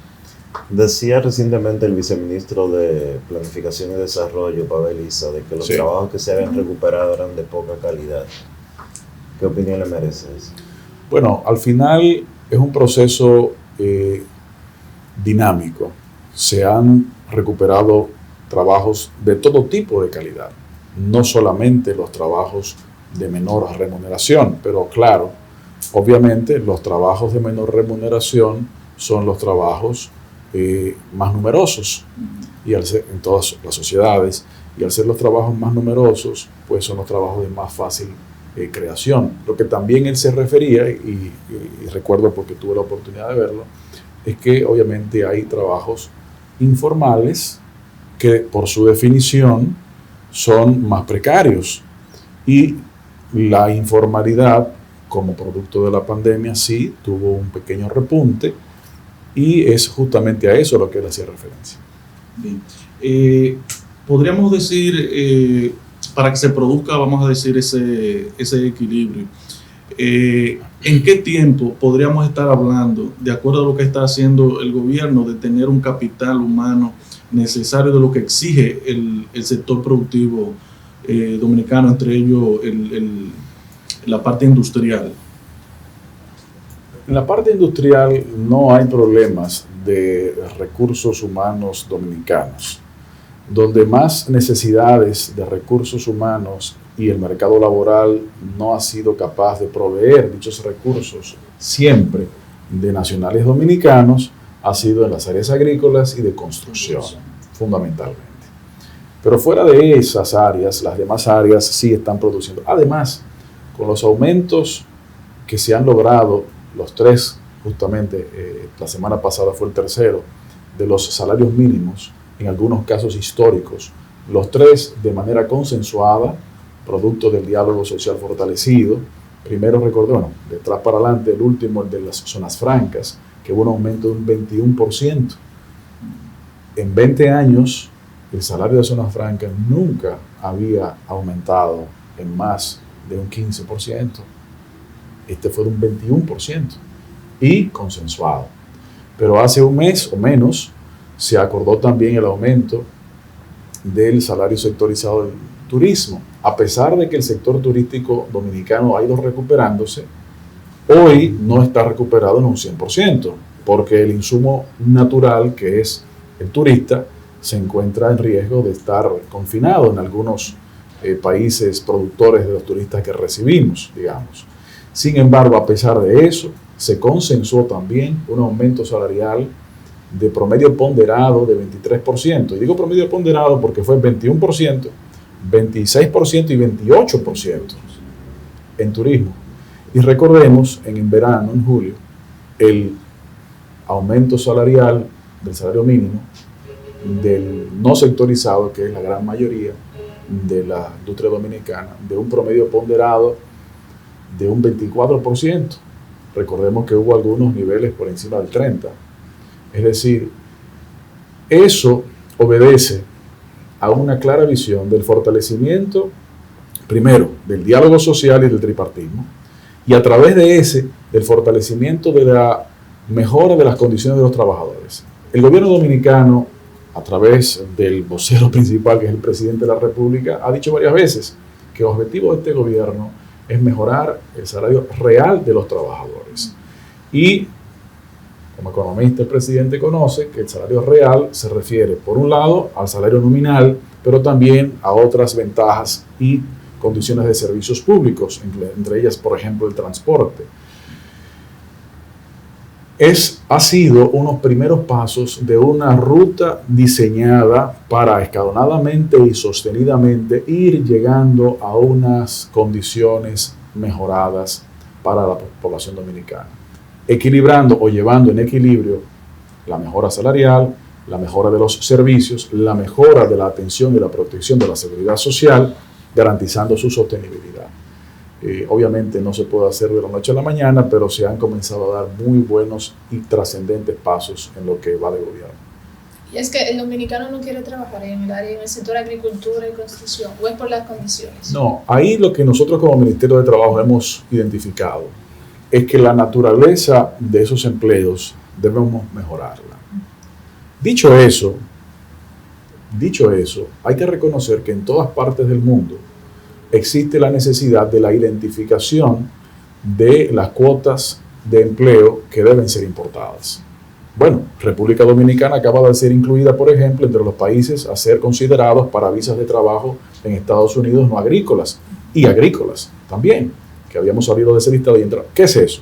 Decía recientemente el viceministro de Planificación y Desarrollo, Pavel Issa, de que los trabajos que se habían recuperado eran de poca calidad. ¿Qué opinión le merece eso? Bueno, al final es un proceso dinámico. Se han recuperado trabajos de todo tipo de calidad, no solamente los trabajos de menor remuneración, pero claro, obviamente los trabajos de menor remuneración son los trabajos más numerosos y al ser, en todas las sociedades, y al ser los trabajos más numerosos, pues son los trabajos de más fácil creación. Lo que también él se refería, y recuerdo porque tuve la oportunidad de verlo, es que obviamente hay trabajos informales que por su definición son más precarios, y la informalidad como producto de la pandemia sí tuvo un pequeño repunte, y es justamente a eso a lo que él hacía referencia. Bien. Podríamos decir, para que se produzca, vamos a decir, ese equilibrio, ¿en qué tiempo podríamos estar hablando, de acuerdo a lo que está haciendo el gobierno, de tener un capital humano necesario de lo que exige el sector productivo dominicano, entre ellos la parte industrial? En la parte industrial no hay problemas de recursos humanos dominicanos. Donde más necesidades de recursos humanos y el mercado laboral no ha sido capaz de proveer dichos recursos siempre de nacionales dominicanos ha sido en las áreas agrícolas y de construcción, fundamentalmente. Pero fuera de esas áreas, las demás áreas sí están produciendo. Además, con los aumentos que se han logrado, los tres, justamente la semana pasada fue el tercero, de los salarios mínimos, en algunos casos históricos, los tres de manera consensuada, producto del diálogo social fortalecido. Primero recordé, bueno, de atrás para adelante, el último, el de las zonas francas, que hubo un aumento de un 21%. En 20 años, el salario de zonas francas nunca había aumentado en más de un 15%. Este fue de un 21% y consensuado. Pero hace un mes o menos se acordó también el aumento del salario sectorizado del turismo. A pesar de que el sector turístico dominicano ha ido recuperándose, hoy no está recuperado en un 100%, porque el insumo natural, que es el turista, se encuentra en riesgo de estar confinado en algunos países productores de los turistas que recibimos, digamos. Sin embargo, a pesar de eso, se consensuó también un aumento salarial de promedio ponderado de 23%. Y digo promedio ponderado porque fue 21%, 26% y 28% en turismo. Y recordemos, en verano, en julio, el aumento salarial del salario mínimo del no sectorizado, que es la gran mayoría de la industria dominicana, de un promedio ponderado de un 24%. Recordemos que hubo algunos niveles por encima del 30%. Es decir, eso obedece a una clara visión del fortalecimiento, primero, del diálogo social y del tripartismo, y a través de ese, del fortalecimiento de la mejora de las condiciones de los trabajadores. El gobierno dominicano, a través del vocero principal, que es el presidente de la República, ha dicho varias veces que el objetivo de este gobierno es mejorar el salario real de los trabajadores. Y como economista, el presidente conoce que el salario real se refiere, por un lado, al salario nominal, pero también a otras ventajas y condiciones de servicios públicos, entre ellas, por ejemplo, el transporte. Ha sido unos primeros pasos de una ruta diseñada para escalonadamente y sostenidamente ir llegando a unas condiciones mejoradas para la población dominicana, equilibrando o llevando en equilibrio la mejora salarial, la mejora de los servicios, la mejora de la atención y la protección de la seguridad social, garantizando su sostenibilidad. Obviamente no se puede hacer de la noche a la mañana, pero se han comenzado a dar muy buenos y trascendentes pasos en lo que va de gobierno. Y es que el dominicano no quiere trabajar en el área, en el sector agricultura y construcción, o es por las condiciones. No, ahí lo que nosotros como Ministerio de Trabajo hemos identificado es que la naturaleza de esos empleos debemos mejorarla. Dicho eso, hay que reconocer que en todas partes del mundo existe la necesidad de la identificación de las cuotas de empleo que deben ser importadas. Bueno, República Dominicana acaba de ser incluida, por ejemplo, entre los países a ser considerados para visas de trabajo en Estados Unidos no agrícolas y agrícolas también, que habíamos salido de ese listado y entrado. ¿Qué es eso?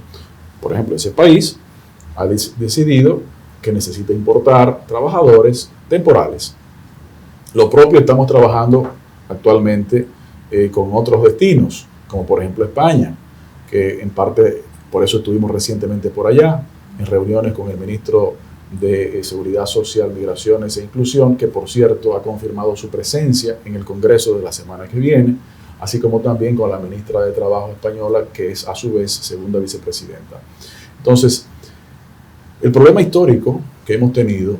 Por ejemplo, ese país ha decidido que necesita importar trabajadores temporales. Lo propio estamos trabajando actualmente con otros destinos, como por ejemplo España, que en parte por eso estuvimos recientemente por allá, en reuniones con el ministro de Seguridad Social, Migraciones e Inclusión, que por cierto ha confirmado su presencia en el Congreso de la semana que viene, así como también con la ministra de Trabajo española, que es a su vez segunda vicepresidenta. Entonces, el problema histórico que hemos tenido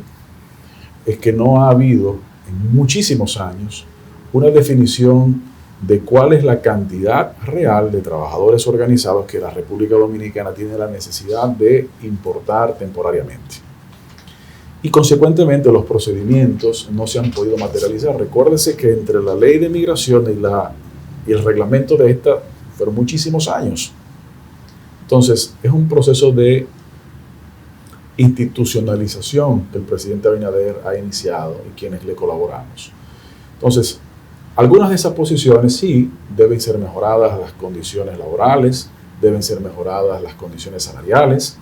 es que no ha habido en muchísimos años una definición de cuál es la cantidad real de trabajadores organizados que la República Dominicana tiene la necesidad de importar temporariamente. Y consecuentemente los procedimientos no se han podido materializar. Recuérdese que entre la ley de migración y el reglamento de esta fueron muchísimos años. Entonces, es un proceso de institucionalización que el presidente Abinader ha iniciado y quienes le colaboramos. Entonces, algunas de esas posiciones sí deben ser mejoradas las condiciones laborales, deben ser mejoradas las condiciones salariales,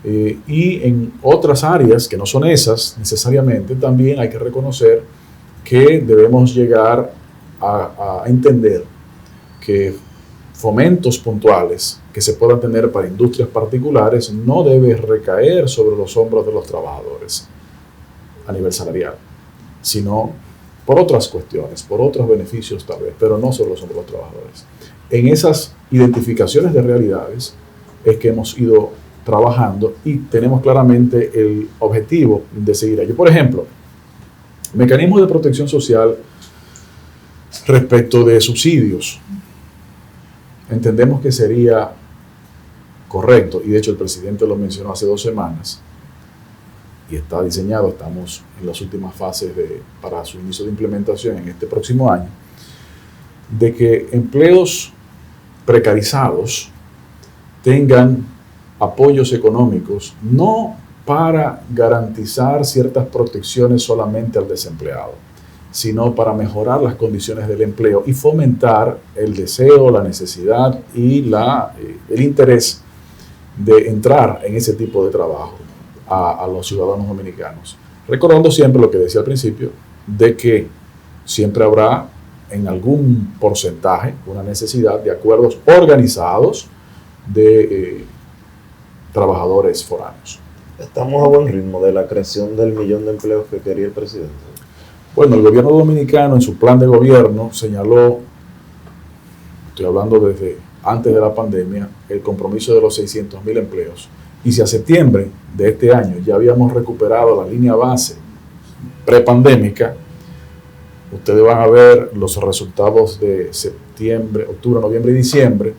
y en otras áreas que no son esas necesariamente también hay que reconocer que debemos llegar a entender que fomentos puntuales que se puedan tener para industrias particulares no debe recaer sobre los hombros de los trabajadores a nivel salarial, sino por otras cuestiones, por otros beneficios tal vez, pero no sobre los hombros de los trabajadores. En esas identificaciones de realidades es que hemos ido trabajando y tenemos claramente el objetivo de seguir ello. Por ejemplo, mecanismos de protección social respecto de subsidios. Entendemos que sería correcto, y de hecho el presidente lo mencionó hace 2 semanas, y está diseñado, estamos en las últimas fases para su inicio de implementación en este próximo año, de que empleos precarizados tengan apoyos económicos, no para garantizar ciertas protecciones solamente al desempleado, sino para mejorar las condiciones del empleo y fomentar el deseo, la necesidad y el interés de entrar en ese tipo de trabajo a los ciudadanos dominicanos. Recordando siempre lo que decía al principio, de que siempre habrá en algún porcentaje una necesidad de acuerdos organizados de trabajadores foráneos. Estamos a buen ritmo de la creación del 1.000.000 de empleos que quería el presidente. Bueno, el gobierno dominicano en su plan de gobierno señaló, estoy hablando desde antes de la pandemia, el compromiso de los 600.000 empleos. Y si a septiembre de este año ya habíamos recuperado la línea base prepandémica, ustedes van a ver los resultados de septiembre, octubre, noviembre y diciembre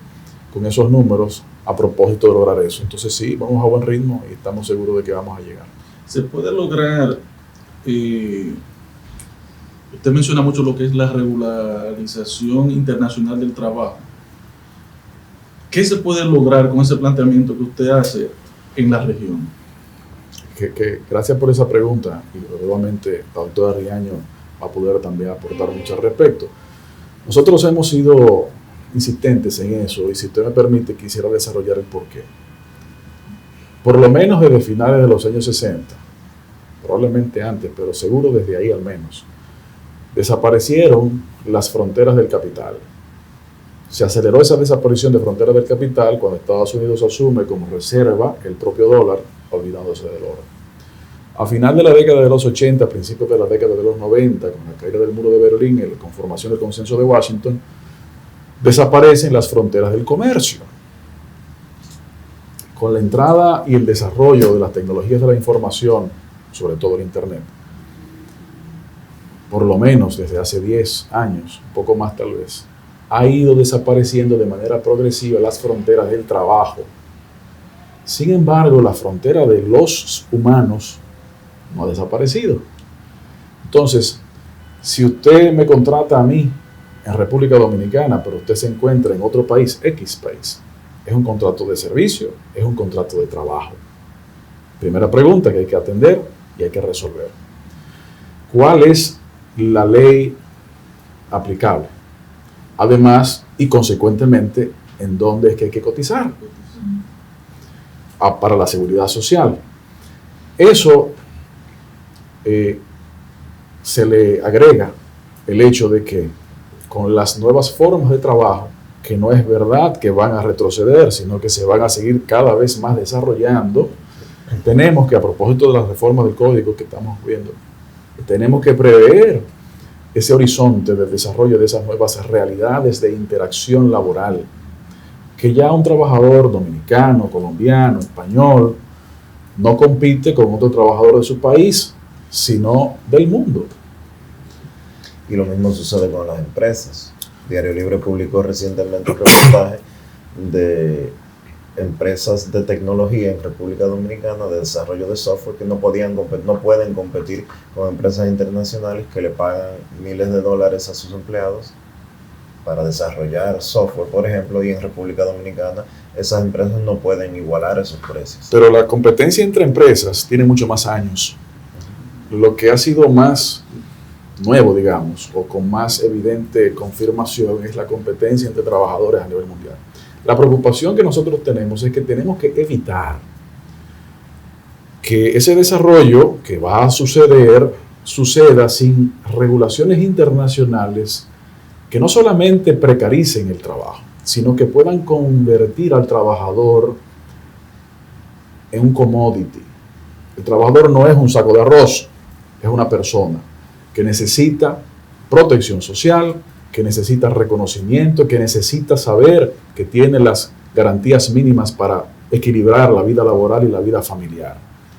con esos números a propósito de lograr eso. Entonces sí, vamos a buen ritmo y estamos seguros de que vamos a llegar. Se puede lograr, usted menciona mucho lo que es la regularización internacional del trabajo. ¿Qué se puede lograr con ese planteamiento que usted hace en la región? Gracias por esa pregunta, y obviamente la doctora Riaño va a poder también aportar mucho al respecto. Nosotros hemos sido insistentes en eso, y si usted me permite quisiera desarrollar el porqué. Por lo menos desde finales de los años 60, probablemente antes, pero seguro desde ahí al menos, desaparecieron las fronteras del capital. Se aceleró esa desaparición de fronteras del capital cuando Estados Unidos asume como reserva el propio dólar, olvidándose del oro. A final de la década de los 80, a principios de la década de los 90, con la caída del muro de Berlín y la conformación del consenso de Washington, desaparecen las fronteras del comercio. Con la entrada y el desarrollo de las tecnologías de la información, sobre todo el Internet, por lo menos desde hace 10 años, un poco más tal vez, ha ido desapareciendo de manera progresiva las fronteras del trabajo. Sin embargo, la frontera de los humanos no ha desaparecido. Entonces, si usted me contrata a mí en República Dominicana, pero usted se encuentra en otro país, X país, es un contrato de servicio, es un contrato de trabajo. Primera pregunta que hay que atender y hay que resolver. ¿Cuál es la ley aplicable? Además, y consecuentemente, ¿en dónde es que hay que cotizar? Para la seguridad social. Eso se le agrega el hecho de que con las nuevas formas de trabajo, que no es verdad que van a retroceder, sino que se van a seguir cada vez más desarrollando, tenemos que, a propósito de las reformas del código que estamos viendo, tenemos que prever ese horizonte del desarrollo de esas nuevas realidades de interacción laboral, que ya un trabajador dominicano, colombiano, español, no compite con otro trabajador de su país, sino del mundo. Y lo mismo sucede con las empresas. Diario Libre publicó recientemente un reportaje de empresas de tecnología en República Dominicana de desarrollo de software que no pueden competir con empresas internacionales que le pagan miles de dólares a sus empleados para desarrollar software, por ejemplo, y en República Dominicana esas empresas no pueden igualar esos precios. Pero la competencia entre empresas tiene mucho más años. Lo que ha sido más nuevo, digamos, o con más evidente confirmación es la competencia entre trabajadores a nivel mundial. La preocupación que nosotros tenemos es que tenemos que evitar que ese desarrollo que va a suceda sin regulaciones internacionales que no solamente precaricen el trabajo, sino que puedan convertir al trabajador en un commodity. El trabajador no es un saco de arroz, es una persona que necesita protección social, que necesita reconocimiento, que necesita saber que tiene las garantías mínimas para equilibrar la vida laboral y la vida familiar.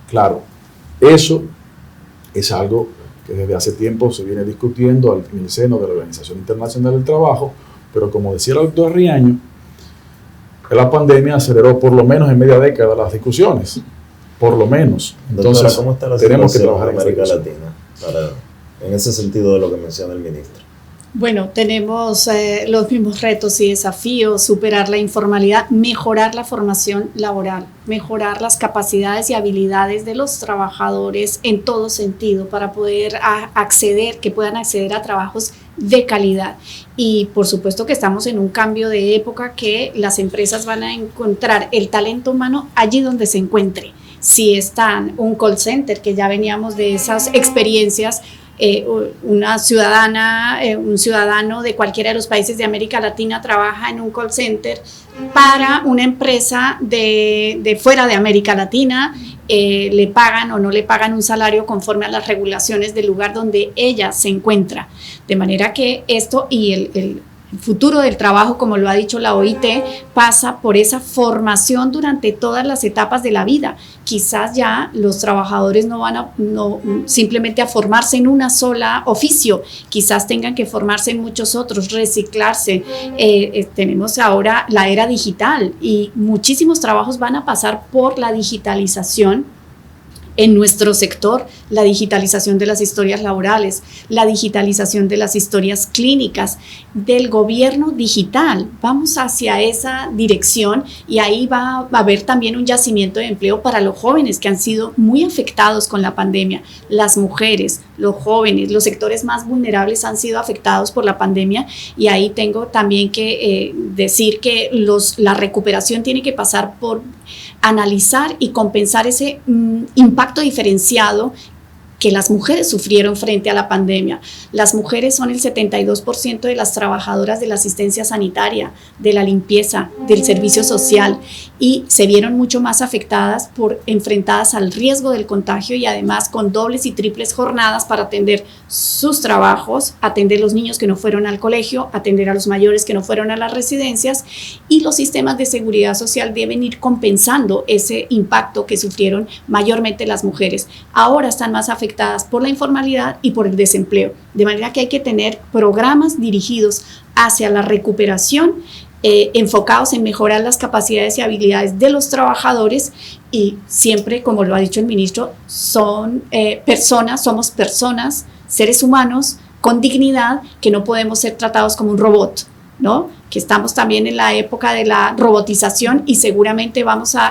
Claro, eso es algo que desde hace tiempo se viene discutiendo en el seno de la Organización Internacional del Trabajo, pero como decía el doctor Riaño, la pandemia aceleró por lo menos en media década las discusiones, por lo menos. Entonces, doctora, ¿cómo está la tenemos que situación trabajar en América Latina en ese sentido de lo que menciona el ministro? Bueno, tenemos los mismos retos y desafíos: superar la informalidad, mejorar la formación laboral, mejorar las capacidades y habilidades de los trabajadores en todo sentido para poder que puedan acceder a trabajos de calidad. Y por supuesto que estamos en un cambio de época, que las empresas van a encontrar el talento humano allí donde se encuentre. Si están un call center, que ya veníamos de esas experiencias, una ciudadana, un ciudadano de cualquiera de los países de América Latina trabaja en un call center para una empresa de fuera de América Latina, le pagan o no le pagan un salario conforme a las regulaciones del lugar donde ella se encuentra. De manera que esto y el futuro del trabajo, como lo ha dicho la OIT, pasa por esa formación durante todas las etapas de la vida. Quizás ya los trabajadores no van simplemente a formarse en una sola oficio, quizás tengan que formarse en muchos otros, reciclarse. Tenemos ahora la era digital y muchísimos trabajos van a pasar por la digitalización. En nuestro sector, la digitalización de las historias laborales, la digitalización de las historias clínicas, del gobierno digital. Vamos hacia esa dirección y ahí va a haber también un yacimiento de empleo para los jóvenes que han sido muy afectados con la pandemia. Las mujeres, los jóvenes, los sectores más vulnerables han sido afectados por la pandemia, y ahí tengo también que decir que la recuperación tiene que pasar por analizar y compensar ese impacto diferenciado que las mujeres sufrieron frente a la pandemia. Las mujeres son el 72% de las trabajadoras de la asistencia sanitaria, de la limpieza, del servicio social, y se vieron mucho más afectadas enfrentadas al riesgo del contagio y además con dobles y triples jornadas para atender sus trabajos, atender los niños que no fueron al colegio, atender a los mayores que no fueron a las residencias, y los sistemas de seguridad social deben ir compensando ese impacto que sufrieron mayormente las mujeres. Ahora están más afectadas por la informalidad y por el desempleo, de manera que hay que tener programas dirigidos hacia la recuperación, enfocados en mejorar las capacidades y habilidades de los trabajadores, y siempre, como lo ha dicho el ministro, somos personas, seres humanos con dignidad, que no podemos ser tratados como un robot, ¿no? Que estamos también en la época de la robotización y seguramente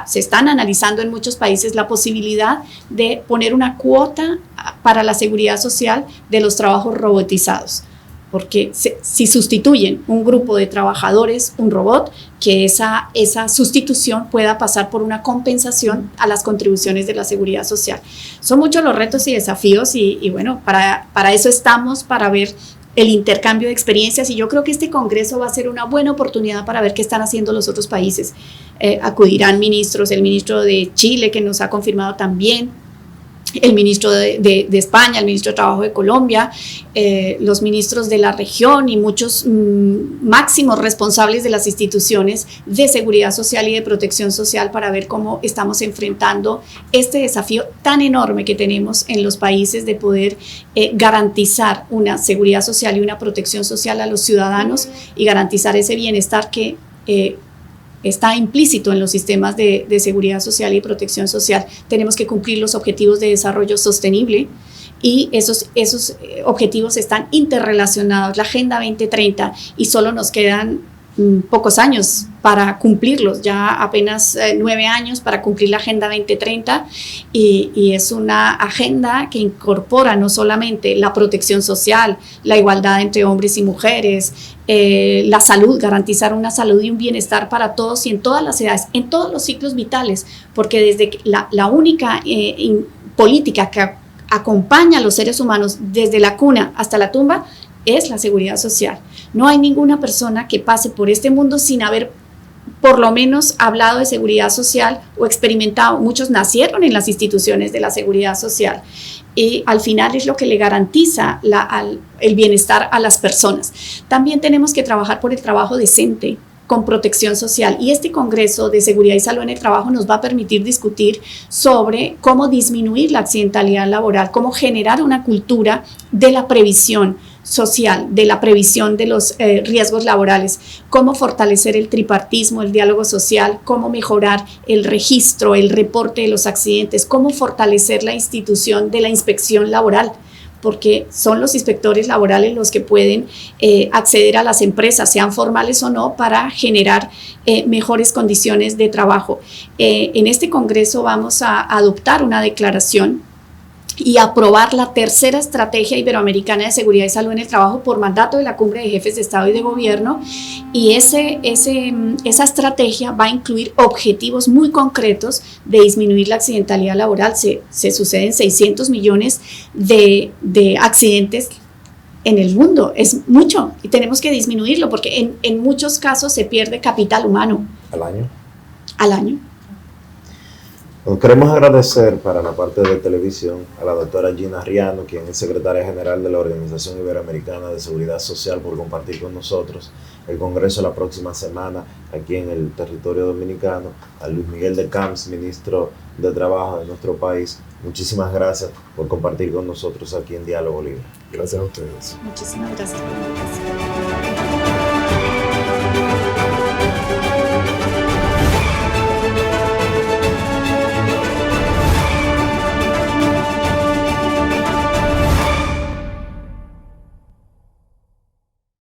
se están analizando en muchos países la posibilidad de poner una cuota para la seguridad social de los trabajos robotizados, porque si sustituyen un grupo de trabajadores, un robot, que esa sustitución pueda pasar por una compensación a las contribuciones de la seguridad social. Son muchos los retos y desafíos y bueno, para eso estamos, para ver el intercambio de experiencias, y yo creo que este congreso va a ser una buena oportunidad para ver qué están haciendo los otros países. Acudirán ministros, el ministro de Chile, que nos ha confirmado también, el ministro de España, el ministro de Trabajo de Colombia, los ministros de la región y muchos máximos responsables de las instituciones de seguridad social y de protección social, para ver cómo estamos enfrentando este desafío tan enorme que tenemos en los países de poder garantizar una seguridad social y una protección social a los ciudadanos y garantizar ese bienestar que está implícito en los sistemas de seguridad social y protección social. Tenemos que cumplir los objetivos de desarrollo sostenible y esos objetivos están interrelacionados. La Agenda 2030, y solo nos quedan pocos años para cumplirlos, ya apenas 9 años para cumplir la Agenda 2030, y es una agenda que incorpora no solamente la protección social, la igualdad entre hombres y mujeres, la salud, garantizar una salud y un bienestar para todos y en todas las edades, en todos los ciclos vitales, porque desde la única política que acompaña a los seres humanos desde la cuna hasta la tumba es la seguridad social. No hay ninguna persona que pase por este mundo sin haber por lo menos hablado de seguridad social o experimentado. Muchos nacieron en las instituciones de la seguridad social y al final es lo que le garantiza el bienestar a las personas. También tenemos que trabajar por el trabajo decente, con protección social, y este Congreso de Seguridad y Salud en el Trabajo nos va a permitir discutir sobre cómo disminuir la accidentalidad laboral, cómo generar una cultura de la previsión social, de la previsión de los riesgos laborales, cómo fortalecer el tripartismo, el diálogo social, cómo mejorar el registro, el reporte de los accidentes, cómo fortalecer la institución de la inspección laboral, porque son los inspectores laborales los que pueden acceder a las empresas, sean formales o no, para generar mejores condiciones de trabajo. En este Congreso vamos a adoptar una declaración y aprobar la tercera estrategia iberoamericana de seguridad y salud en el trabajo por mandato de la Cumbre de Jefes de Estado y de Gobierno, y esa estrategia va a incluir objetivos muy concretos de disminuir la accidentalidad laboral. Se suceden 600 millones de accidentes en el mundo, es mucho, y tenemos que disminuirlo porque en muchos casos se pierde capital humano. ¿Al año? Queremos agradecer para la parte de televisión a la doctora Gina Riano, quien es secretaria general de la Organización Iberoamericana de Seguridad Social, por compartir con nosotros el Congreso la próxima semana aquí en el territorio dominicano, a Luis Miguel de Camps, ministro de Trabajo de nuestro país. Muchísimas gracias por compartir con nosotros aquí en Diálogo Libre. Gracias a ustedes. Muchísimas gracias por la invitación.